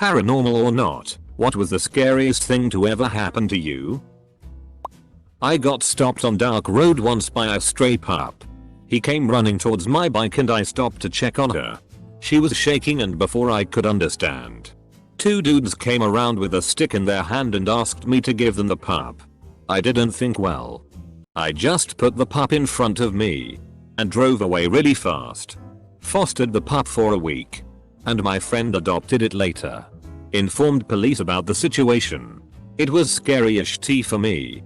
Paranormal or not, what was the scariest thing to ever happen to you? I got stopped on dark road once by a stray pup. He came running towards my bike and I stopped to check on her. She was shaking, and before I could understand, two dudes came around with a stick in their hand and asked me to give them the pup. I didn't think well. I just put the pup in front of me and drove away really fast. Fostered the pup for a week, and my friend adopted it later. Informed police about the situation. It was scary-ish tea for me.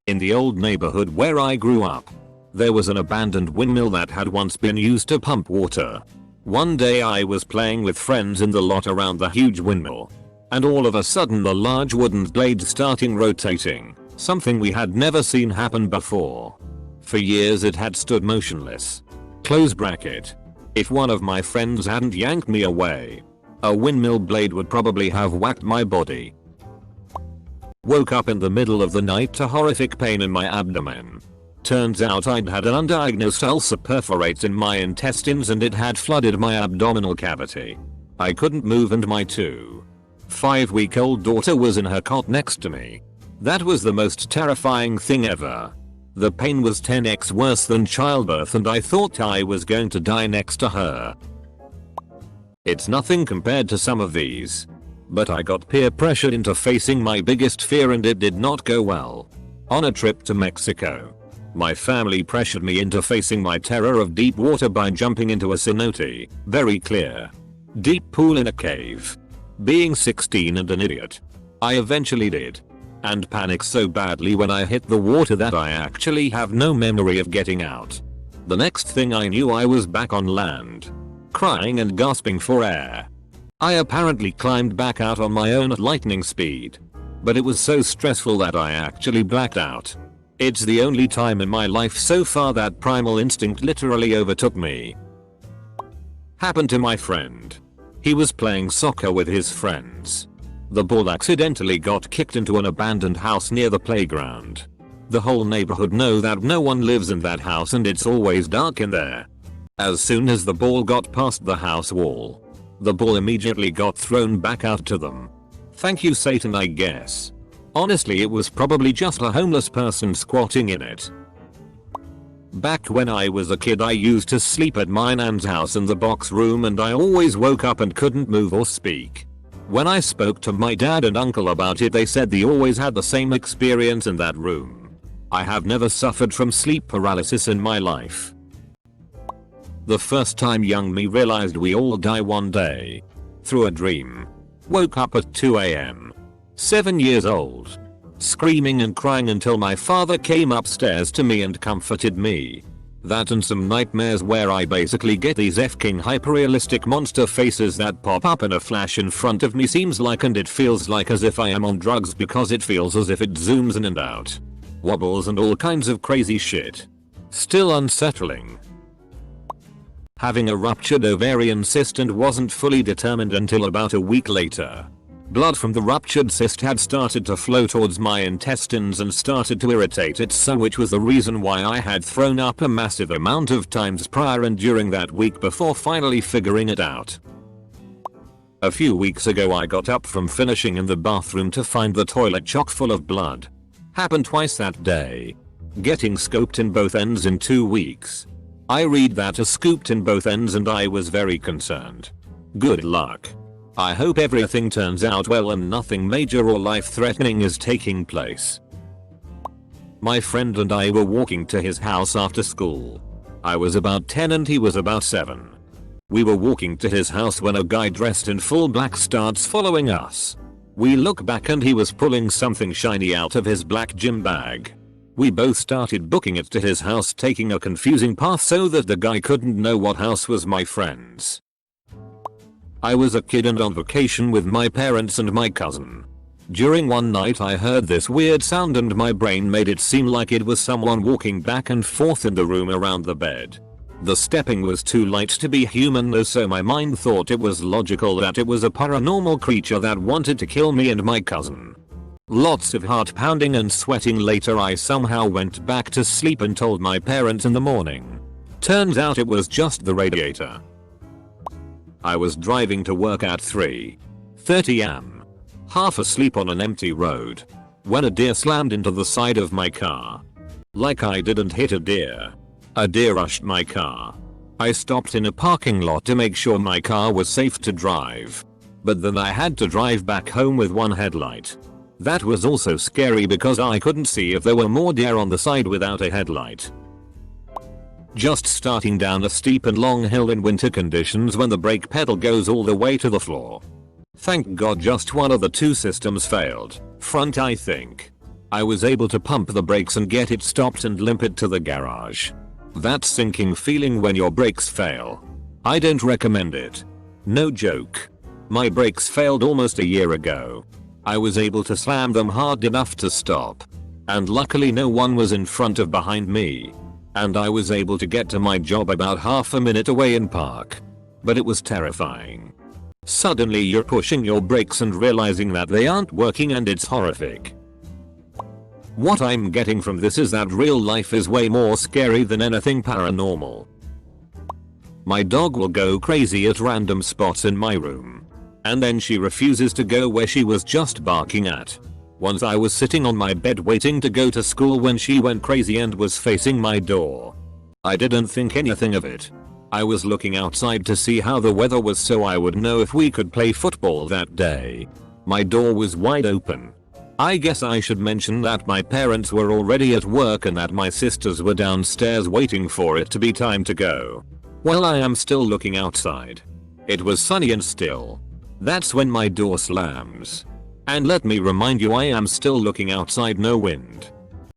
In the old neighborhood where I grew up, there was an abandoned windmill that had once been used to pump water. One day I was playing with friends in the lot around the huge windmill, and all of a sudden the large wooden blade starting rotating, something we had never seen happen before. For years it had stood motionless. Close bracket. If one of my friends hadn't yanked me away, a windmill blade would probably have whacked my body. Woke up in the middle of the night to horrific pain in my abdomen. Turns out I'd had an undiagnosed ulcer perforate in my intestines and it had flooded my abdominal cavity. I couldn't move and my 2-5-week-old daughter was in her cot next to me. That was the most terrifying thing ever. The pain was 10x worse than childbirth and I thought I was going to die next to her. It's nothing compared to some of these, but I got peer pressured into facing my biggest fear and it did not go well. On a trip to Mexico, my family pressured me into facing my terror of deep water by jumping into a cenote, very clear, deep pool in a cave. Being 16 and an idiot, I eventually did, and panicked so badly when I hit the water that I actually have no memory of getting out. The next thing I knew I was back on land, crying and gasping for air. I apparently climbed back out on my own at lightning speed, but it was so stressful that I actually blacked out. It's the only time in my life so far that primal instinct literally overtook me. Happened to my friend. He was playing soccer with his friends. The ball accidentally got kicked into an abandoned house near the playground. The whole neighborhood know that no one lives in that house and it's always dark in there. As soon as the ball got past the house wall, the ball immediately got thrown back out to them. Thank you Satan, I guess. Honestly, it was probably just a homeless person squatting in it. Back when I was a kid I used to sleep at my nan's house in the box room and I always woke up and couldn't move or speak. When I spoke to my dad and uncle about it, they said they always had the same experience in that room. I have never suffered from sleep paralysis in my life. The first time young me realized we all die one day. Through a dream. Woke up at 2 AM. 7 years old. Screaming and crying until my father came upstairs to me and comforted me. That and some nightmares where I basically get these f-king hyperrealistic monster faces that pop up in a flash in front of me seems like, and it feels like as if I am on drugs because it feels as if it zooms in and out. Wobbles and all kinds of crazy shit. Still unsettling. Having a ruptured ovarian cyst and wasn't fully determined until about a week later. Blood from the ruptured cyst had started to flow towards my intestines and started to irritate it, so which was the reason why I had thrown up a massive amount of times prior and during that week before finally figuring it out. A few weeks ago I got up from finishing in the bathroom to find the toilet chock full of blood. Happened twice that day. Getting scoped in both ends in 2 weeks. I read that as scooped in both ends and I was very concerned. Good luck. I hope everything turns out well and nothing major or life-threatening is taking place. My friend and I were walking to his house after school. I was about 10 and he was about 7. We were walking to his house when a guy dressed in full black starts following us. We look back and he was pulling something shiny out of his black gym bag. We both started booking it to his house, taking a confusing path so that the guy couldn't know what house was my friend's. I was a kid and on vacation with my parents and my cousin. During one night I heard this weird sound and my brain made it seem like it was someone walking back and forth in the room around the bed. The stepping was too light to be human though, so my mind thought it was logical that it was a paranormal creature that wanted to kill me and my cousin. Lots of heart pounding and sweating later I somehow went back to sleep and told my parents in the morning. Turns out it was just the radiator. I was driving to work at 3:30 am. Half asleep on an empty road. When a deer slammed into the side of my car. Like I didn't hit a deer. A deer rushed my car. I stopped in a parking lot to make sure my car was safe to drive. But then I had to drive back home with one headlight. That was also scary because I couldn't see if there were more deer on the side without a headlight. Just starting down a steep and long hill in winter conditions when the brake pedal goes all the way to the floor. Thank God just one of the two systems failed, front I think. I was able to pump the brakes and get it stopped and limp it to the garage. That sinking feeling when your brakes fail. I don't recommend it. No joke. My brakes failed almost a year ago. I was able to slam them hard enough to stop. And luckily no one was in front or behind me. And I was able to get to my job about half a minute away in park. But it was terrifying. Suddenly you're pushing your brakes and realizing that they aren't working and it's horrific. What I'm getting from this is that real life is way more scary than anything paranormal. My dog will go crazy at random spots in my room. And then she refuses to go where she was just barking at. Once I was sitting on my bed waiting to go to school when she went crazy and was facing my door. I didn't think anything of it. I was looking outside to see how the weather was so I would know if we could play football that day. My door was wide open. I guess I should mention that my parents were already at work and that my sisters were downstairs waiting for it to be time to go. While I am still looking outside. It was sunny and still. That's when my door slams. And let me remind you I am still looking outside, no wind.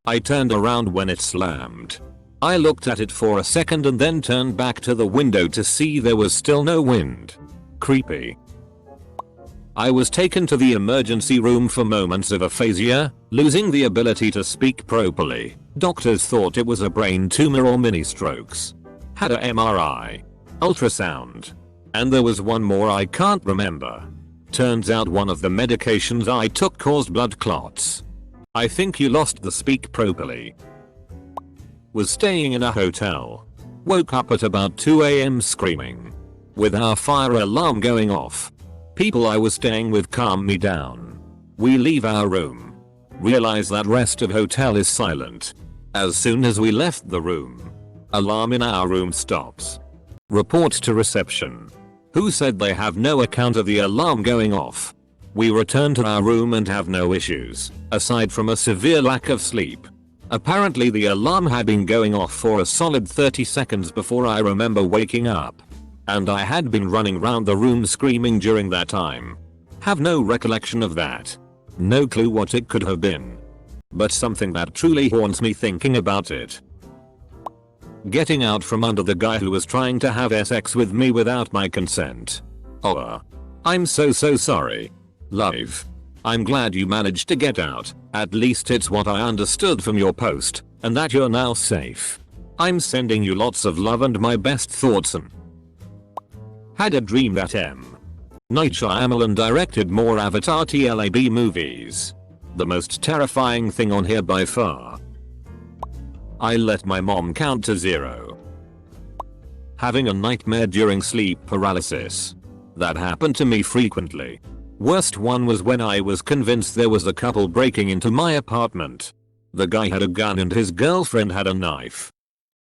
I turned around when it slammed. I looked at it for a second and then turned back to the window to see there was still no wind. Creepy. I was taken to the emergency room for moments of aphasia, losing the ability to speak properly. Doctors thought it was a brain tumor or mini strokes. Had a MRI. Ultrasound. And there was one more I can't remember. Turns out one of the medications I took caused blood clots. I think you lost the speak properly. Was staying in a hotel. Woke up at about 2 am screaming. With our fire alarm going off. People I was staying with calm me down. We leave our room. Realize that rest of hotel is silent. As soon as we left the room. Alarm in our room stops. Report to reception. Who said they have no account of the alarm going off. We return to our room and have no issues, aside from a severe lack of sleep. Apparently the alarm had been going off for a solid 30 seconds before I remember waking up. And I had been running round the room screaming during that time. Have no recollection of that. No clue what it could have been. But something that truly haunts me thinking about it. Getting out from under the guy who was trying to have sex with me without my consent. Oh. I'm so sorry. Love. I'm glad you managed to get out, at least it's what I understood from your post, and that you're now safe. I'm sending you lots of love and my best thoughts and had a dream that Night Shyamalan directed more Avatar TLAB movies. The most terrifying thing on here by far. I let my mom count to 0. Having a nightmare during sleep paralysis. That happened to me frequently. Worst one was when I was convinced there was a couple breaking into my apartment. The guy had a gun and his girlfriend had a knife.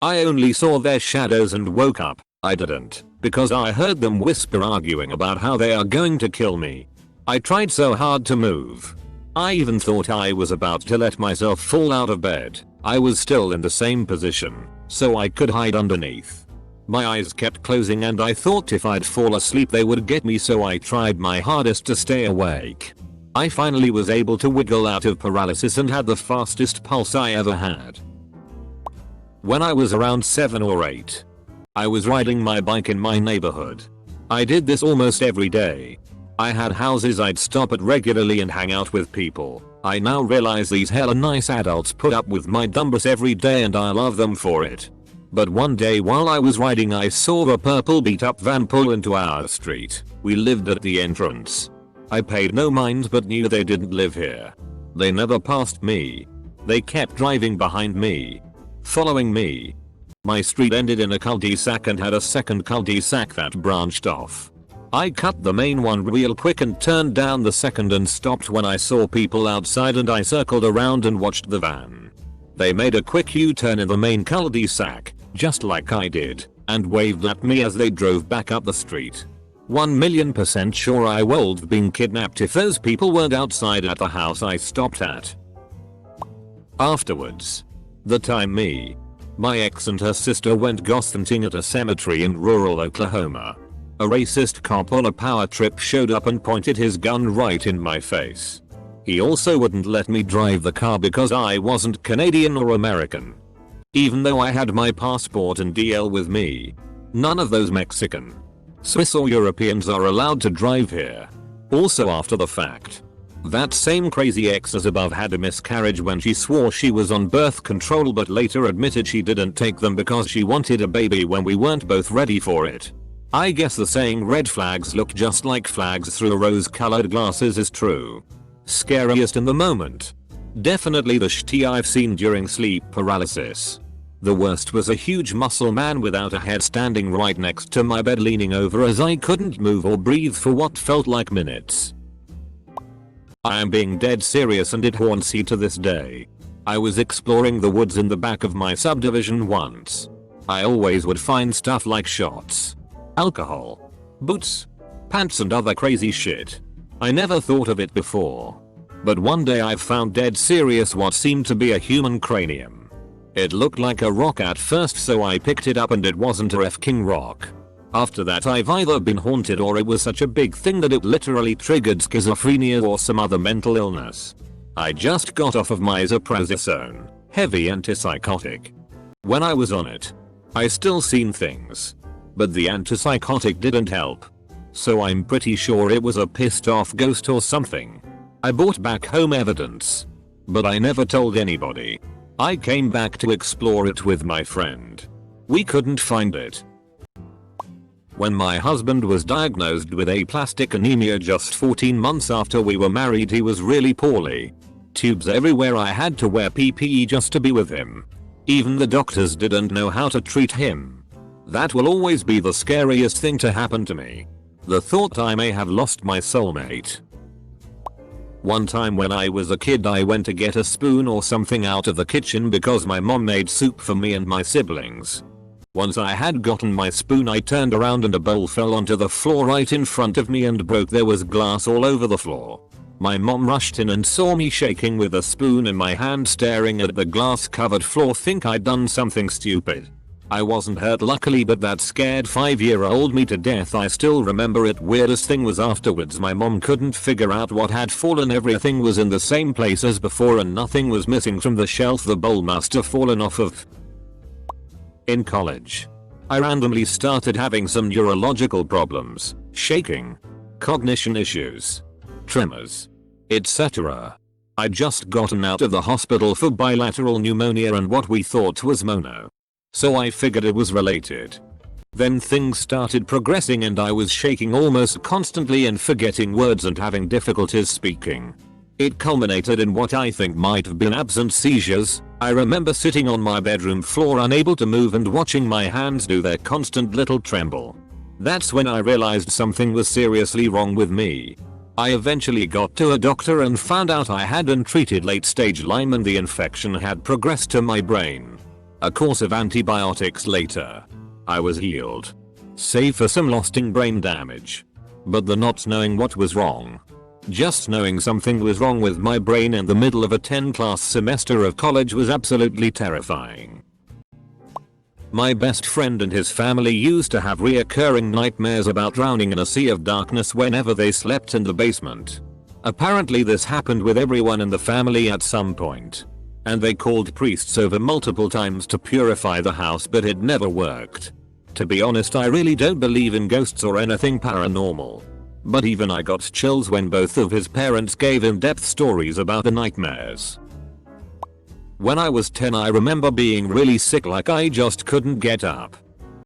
I only saw their shadows and woke up. I didn't, because I heard them whisper arguing about how they are going to kill me. I tried so hard to move. I even thought I was about to let myself fall out of bed. I was still in the same position, so I could hide underneath. My eyes kept closing and I thought if I'd fall asleep they would get me, so I tried my hardest to stay awake. I finally was able to wiggle out of paralysis and had the fastest pulse I ever had. When I was around 7 or 8, I was riding my bike in my neighborhood. I did this almost every day. I had houses I'd stop at regularly and hang out with people. I now realize these hella nice adults put up with my dumbness every day and I love them for it. But one day while I was riding I saw a purple beat up van pull into our street. We lived at the entrance. I paid no mind but knew they didn't live here. They never passed me. They kept driving behind me. Following me. My street ended in a cul-de-sac and had a second cul-de-sac that branched off. I cut the main one real quick and turned down the second and stopped when I saw people outside, and I circled around and watched the van. They made a quick U-turn in the main cul-de-sac, just like I did, and waved at me as they drove back up the street. 1,000,000% sure I would've been kidnapped if those people weren't outside at the house I stopped at. Afterwards. The time me, my ex and her sister went ghost hunting at a cemetery in rural Oklahoma. A racist cop on a power trip showed up and pointed his gun right in my face. He also wouldn't let me drive the car because I wasn't Canadian or American. Even though I had my passport and DL with me. None of those Mexican, Swiss or Europeans are allowed to drive here. Also after the fact. That same crazy ex as above had a miscarriage when she swore she was on birth control but later admitted she didn't take them because she wanted a baby when we weren't both ready for it. I guess the saying red flags look just like flags through rose-colored glasses is true. Scariest in the moment. Definitely the shit I've seen during sleep paralysis. The worst was a huge muscle man without a head standing right next to my bed leaning over as I couldn't move or breathe for what felt like minutes. I am being dead serious and it haunts me to this day. I was exploring the woods in the back of my subdivision once. I always would find stuff like shots, alcohol, boots, pants and other crazy shit. I never thought of it before. But one day I found dead serious what seemed to be a human cranium. It looked like a rock at first so I picked it up and it wasn't a f-king rock. After that I've either been haunted or it was such a big thing that it literally triggered schizophrenia or some other mental illness. I just got off of my Zoprazone, heavy antipsychotic. When I was on it, I still seen things. But the antipsychotic didn't help. So I'm pretty sure it was a pissed off ghost or something. I brought back home evidence. But I never told anybody. I came back to explore it with my friend. We couldn't find it. When my husband was diagnosed with aplastic anemia just 14 months after we were married, he was really poorly. Tubes everywhere, I had to wear PPE just to be with him. Even the doctors didn't know how to treat him. That will always be the scariest thing to happen to me. The thought I may have lost my soulmate. One time when I was a kid I went to get a spoon or something out of the kitchen because my mom made soup for me and my siblings. Once I had gotten my spoon I turned around and a bowl fell onto the floor right in front of me and broke. There was glass all over the floor. My mom rushed in and saw me shaking with a spoon in my hand staring at the glass covered floor. Think I'd done something stupid. I wasn't hurt luckily, but that scared 5-year-old me to death. I still remember it. Weirdest thing was afterwards my mom couldn't figure out what had fallen. Everything was in the same place as before and nothing was missing from the shelf the bowl must have fallen off of. In college, I randomly started having some neurological problems, shaking, cognition issues, tremors, etc. I'd just gotten out of the hospital for bilateral pneumonia and what we thought was mono. So I figured it was related. Then things started progressing and I was shaking almost constantly and forgetting words and having difficulties speaking. It culminated in what I think might have been absent seizures. I remember sitting on my bedroom floor unable to move and watching my hands do their constant little tremble. That's when I realized something was seriously wrong with me. I eventually got to a doctor and found out I had untreated late-stage Lyme and the infection had progressed to my brain. A course of antibiotics later, I was healed. Save for some lasting brain damage. But the not knowing what was wrong. Just knowing something was wrong with my brain in the middle of a 10-class semester of college was absolutely terrifying. My best friend and his family used to have reoccurring nightmares about drowning in a sea of darkness whenever they slept in the basement. Apparently this happened with everyone in the family at some point. And they called priests over multiple times to purify the house, but it never worked. To be honest, I really don't believe in ghosts or anything paranormal. But even I got chills when both of his parents gave in-depth stories about the nightmares. When I was 10 I remember being really sick, like I just couldn't get up.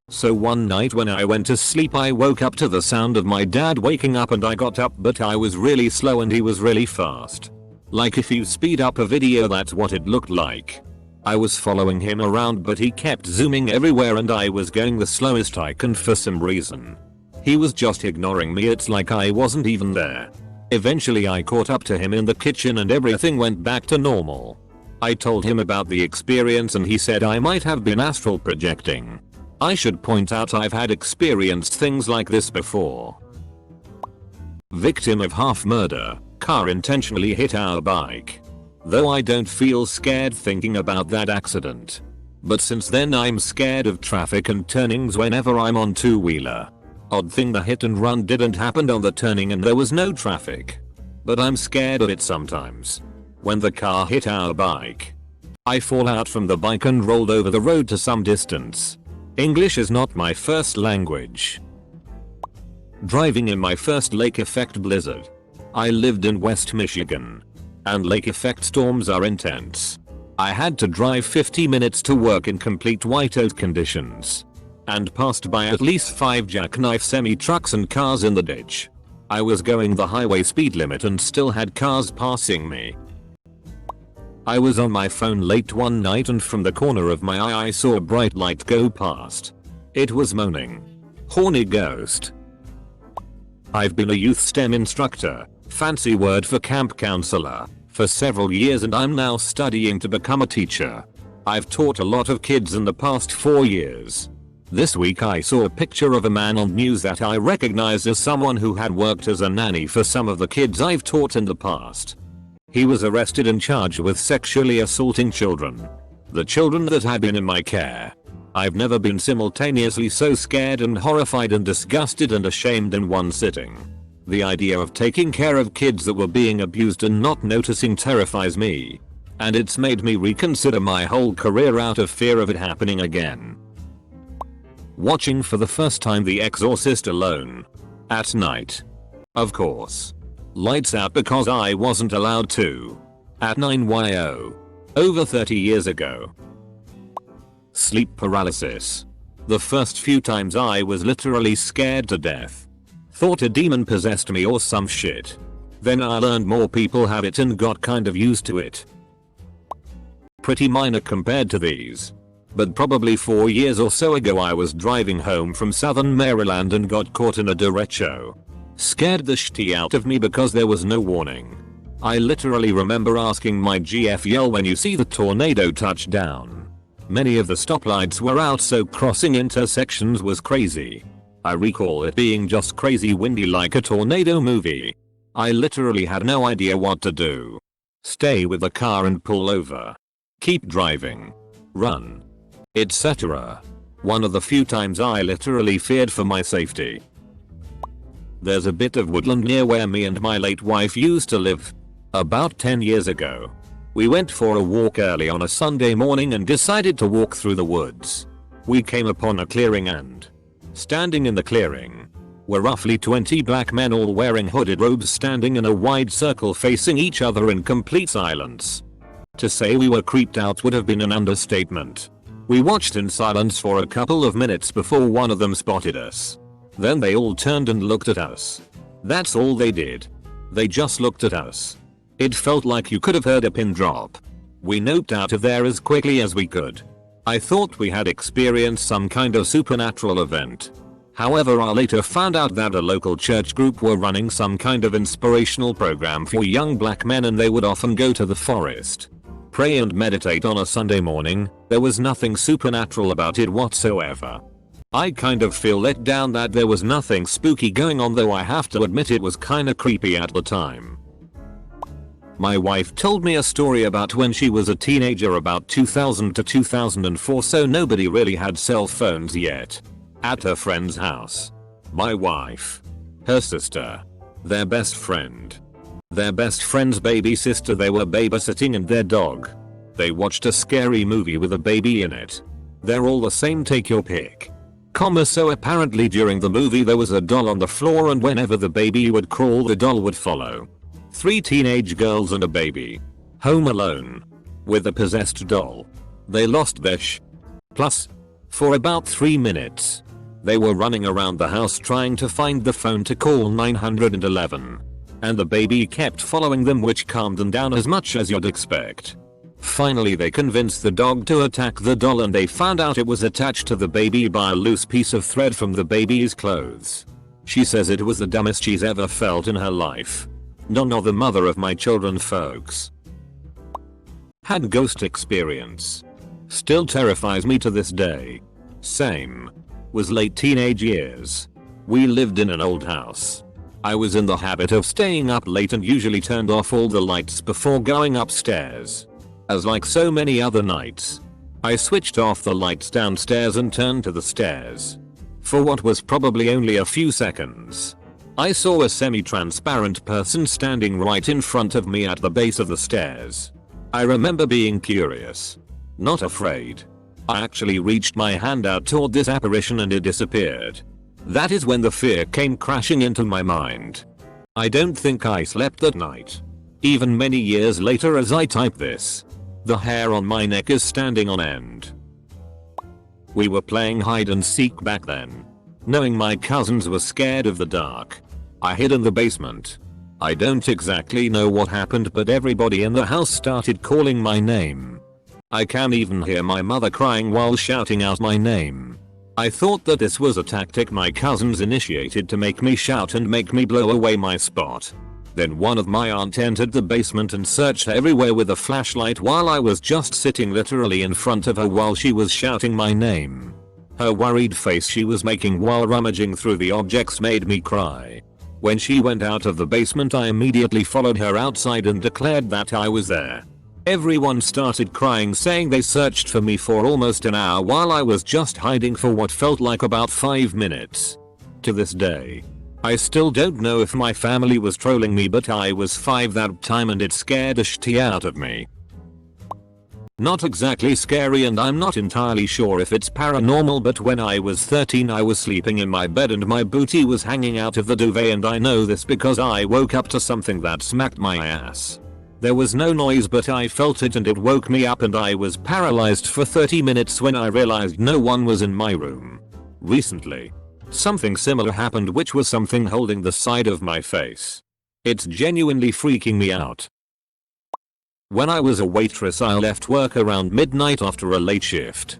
So one night when I went to sleep I woke up to the sound of my dad waking up and I got up, but I was really slow and he was really fast. Like if you speed up a video, that's what it looked like. I was following him around but he kept zooming everywhere and I was going the slowest I can for some reason. He was just ignoring me, it's like I wasn't even there. Eventually I caught up to him in the kitchen and everything went back to normal. I told him about the experience and he said I might have been astral projecting. I should point out I've had experienced things like this before. Victim of half murder, car intentionally hit our bike. Though I don't feel scared thinking about that accident. But since then I'm scared of traffic and turnings whenever I'm on two-wheeler. Odd thing, the hit and run didn't happen on the turning and there was no traffic. But I'm scared of it sometimes. When the car hit our bike, I fall out from the bike and rolled over the road to some distance. English is not my first language. Driving in my first lake effect blizzard. I lived in West Michigan. And lake effect storms are intense. I had to drive 50 minutes to work in complete whiteout conditions. And passed by at least 5 jackknife semi-trucks and cars in the ditch. I was going the highway speed limit and still had cars passing me. I was on my phone late one night and from the corner of my eye I saw a bright light go past. It was moaning. Horny ghost. I've been a youth STEM instructor, fancy word for camp counselor, for several years and I'm now studying to become a teacher. I've taught a lot of kids in the past 4 years. This week I saw a picture of a man on news that I recognized as someone who had worked as a nanny for some of the kids I've taught in the past. He was arrested and charged with sexually assaulting children. The children that had been in my care. I've never been simultaneously so scared and horrified and disgusted and ashamed in one sitting. The idea of taking care of kids that were being abused and not noticing terrifies me. And it's made me reconsider my whole career out of fear of it happening again. Watching for the first time The Exorcist alone. At night. Of course. Lights out because I wasn't allowed to. At 9yo. Over 30 years ago. Sleep paralysis. The first few times I was literally scared to death. Thought a demon possessed me or some shit. Then I learned more people have it and got kind of used to it. Pretty minor compared to these. But probably 4 years or so ago I was driving home from southern Maryland and got caught in a derecho. Scared the shit out of me because there was no warning. I literally remember asking my GF, yell when you see the tornado touch down. Many of the stoplights were out so crossing intersections was crazy. I recall it being just crazy windy like a tornado movie. I literally had no idea what to do. Stay with the car and pull over. Keep driving. Run. Etc. One of the few times I literally feared for my safety. There's a bit of woodland near where me and my late wife used to live. About 10 years ago. We went for a walk early on a Sunday morning and decided to walk through the woods. We came upon a clearing and, standing in the clearing, were roughly 20 black men all wearing hooded robes standing in a wide circle facing each other in complete silence. To say we were creeped out would have been an understatement. We watched in silence for a couple of minutes before one of them spotted us. Then they all turned and looked at us. That's all they did. They just looked at us. It felt like you could have heard a pin drop. We noped out of there as quickly as we could. I thought we had experienced some kind of supernatural event. However, I later found out that a local church group were running some kind of inspirational program for young black men and they would often go to the forest, pray and meditate on a Sunday morning. There was nothing supernatural about it whatsoever. I kind of feel let down that there was nothing spooky going on, though I have to admit it was kinda creepy at the time. My wife told me a story about when she was a teenager about 2000 to 2004, so nobody really had cell phones yet. At her friend's house. My wife. Her sister. Their best friend. Their best friend's baby sister, they were babysitting, and their dog. They watched a scary movie with a baby in it. They're all the same, take your pick. So apparently during the movie there was a doll on the floor, and whenever the baby would crawl the doll would follow. 3 teenage girls and a baby. Home alone. With a possessed doll. They lost their Plus. For about 3 minutes. They were running around the house trying to find the phone to call 911. And the baby kept following them, which calmed them down as much as you'd expect. Finally they convinced the dog to attack the doll, and they found out it was attached to the baby by a loose piece of thread from the baby's clothes. She says it was the dumbest she's ever felt in her life. None of the mother of my children folks. Had ghost experience. Still terrifies me to this day. Same. Was late teenage years. We lived in an old house. I was in the habit of staying up late and usually turned off all the lights before going upstairs. As like so many other nights, I switched off the lights downstairs and turned to the stairs. For what was probably only a few seconds, I saw a semi-transparent person standing right in front of me at the base of the stairs. I remember being curious, not afraid. I actually reached my hand out toward this apparition and it disappeared. That is when the fear came crashing into my mind. I don't think I slept that night. Even many years later as I type this, the hair on my neck is standing on end. We were playing hide and seek back then. Knowing my cousins were scared of the dark, I hid in the basement. I don't exactly know what happened, but everybody in the house started calling my name. I can even hear my mother crying while shouting out my name. I thought that this was a tactic my cousins initiated to make me shout and make me blow away my spot. Then one of my aunt entered the basement and searched everywhere with a flashlight while I was just sitting literally in front of her while she was shouting my name. Her worried face she was making while rummaging through the objects made me cry. When she went out of the basement I immediately followed her outside and declared that I was there. Everyone started crying, saying they searched for me for almost an hour while I was just hiding for what felt like about 5 minutes. To this day, I still don't know if my family was trolling me, but I was 5 that time and it scared the shit out of me. Not exactly scary and I'm not entirely sure if it's paranormal, but when I was 13 I was sleeping in my bed and my booty was hanging out of the duvet, and I know this because I woke up to something that smacked my ass. There was no noise but I felt it and it woke me up and I was paralyzed for 30 minutes when I realized no one was in my room. Recently, something similar happened, which was something holding the side of my face. It's genuinely freaking me out. When I was a waitress I left work around midnight after a late shift.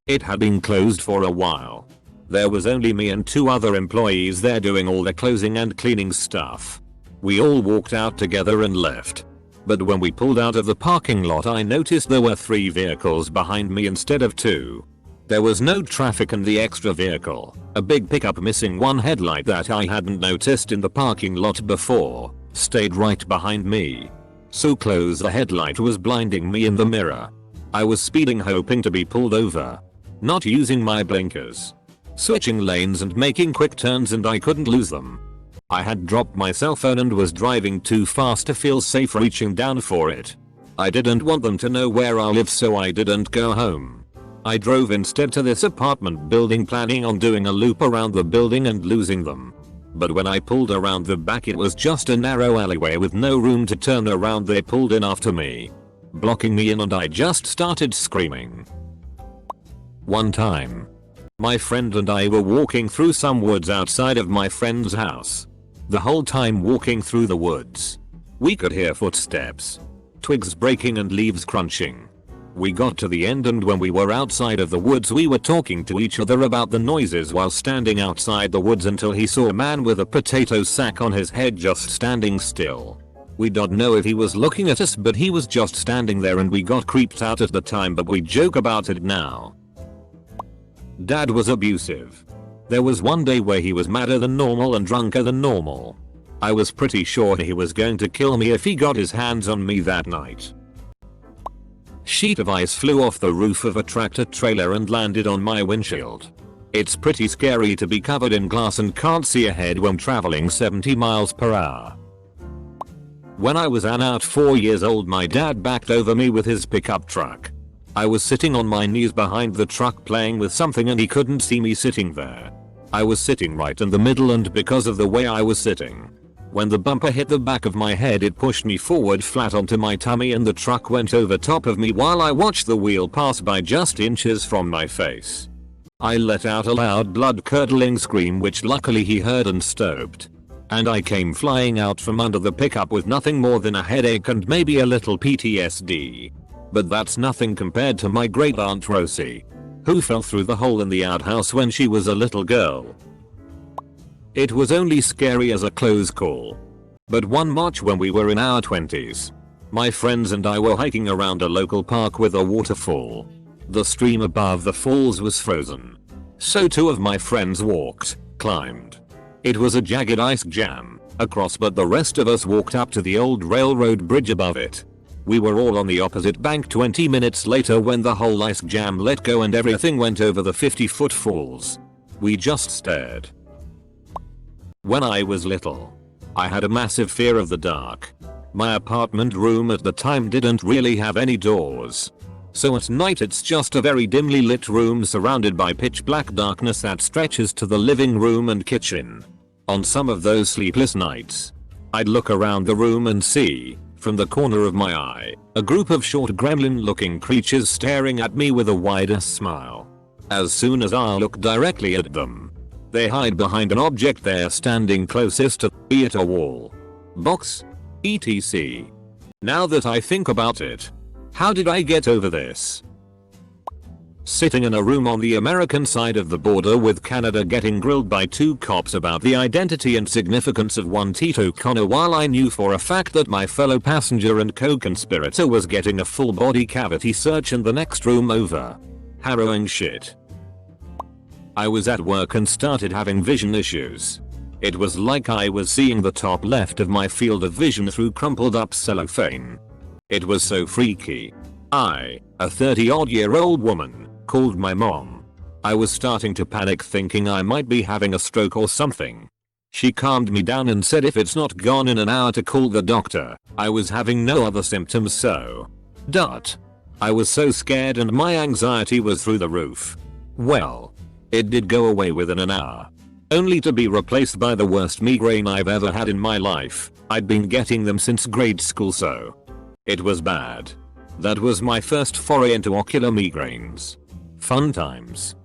It had been closed for a while. There was only me and 2 other employees there doing all the closing and cleaning stuff. We all walked out together and left. But when we pulled out of the parking lot I noticed there were 3 vehicles behind me instead of 2. There was no traffic and the extra vehicle, a big pickup missing one headlight that I hadn't noticed in the parking lot before, stayed right behind me. So close the headlight was blinding me in the mirror. I was speeding hoping to be pulled over. Not using my blinkers. Switching lanes and making quick turns and I couldn't lose them. I had dropped my cell phone and was driving too fast to feel safe reaching down for it. I didn't want them to know where I live, so I didn't go home. I drove instead to this apartment building, planning on doing a loop around the building and losing them. But when I pulled around the back it was just a narrow alleyway with no room to turn around. They pulled in after me, blocking me in, and I just started screaming. One time, my friend and I were walking through some woods outside of my friend's house. The whole time walking through the woods, we could hear footsteps, twigs breaking and leaves crunching. We got to the end and when we were outside of the woods we were talking to each other about the noises while standing outside the woods until he saw a man with a potato sack on his head just standing still. We don't know if he was looking at us, but he was just standing there and we got creeped out at the time, but we joke about it now. Dad was abusive. There was one day where he was madder than normal and drunker than normal. I was pretty sure he was going to kill me if he got his hands on me that night. Sheet of ice flew off the roof of a tractor trailer and landed on my windshield. It's pretty scary to be covered in glass and can't see ahead when traveling 70 miles per hour. When I was about 4 years old my dad backed over me with his pickup truck. I was sitting on my knees behind the truck playing with something and he couldn't see me sitting there. I was sitting right in the middle and because of the way I was sitting, when the bumper hit the back of my head it pushed me forward flat onto my tummy and the truck went over top of me while I watched the wheel pass by just inches from my face. I let out a loud blood-curdling scream which luckily he heard and stopped. And I came flying out from under the pickup with nothing more than a headache and maybe a little PTSD. But that's nothing compared to my great aunt Rosie, who fell through the hole in the outhouse when she was a little girl. It was only scary as a close call. But one March when we were in our 20s, my friends and I were hiking around a local park with a waterfall. The stream above the falls was frozen. So two of my friends walked, climbed. It was a jagged ice jam across, but the rest of us walked up to the old railroad bridge above it. We were all on the opposite bank 20 minutes later when the whole ice jam let go and everything went over the 50-foot falls. We just stared. When I was little, I had a massive fear of the dark. My apartment room at the time didn't really have any doors. So at night it's just a very dimly lit room surrounded by pitch black darkness that stretches to the living room and kitchen. On some of those sleepless nights, I'd look around the room and see, from the corner of my eye, a group of short gremlin-looking creatures staring at me with a wider smile. As soon as I look directly at them, they hide behind an object they're standing closest to, be it a wall, box, etc. Now that I think about it, how did I get over this? Sitting in a room on the American side of the border with Canada getting grilled by two cops about the identity and significance of one Tito Connor while I knew for a fact that my fellow passenger and co-conspirator was getting a full body cavity search in the next room over. Harrowing shit. I was at work and started having vision issues. It was like I was seeing the top left of my field of vision through crumpled up cellophane. It was so freaky. I, a 30-odd-year-old woman, called my mom. I was starting to panic thinking I might be having a stroke or something. She calmed me down and said if it's not gone in an hour to call the doctor. I was having no other symptoms so. I was so scared and my anxiety was through the roof. Well, it did go away within an hour. Only to be replaced by the worst migraine I've ever had in my life. I'd been getting them since grade school so. It was bad. That was my first foray into ocular migraines. Fun times.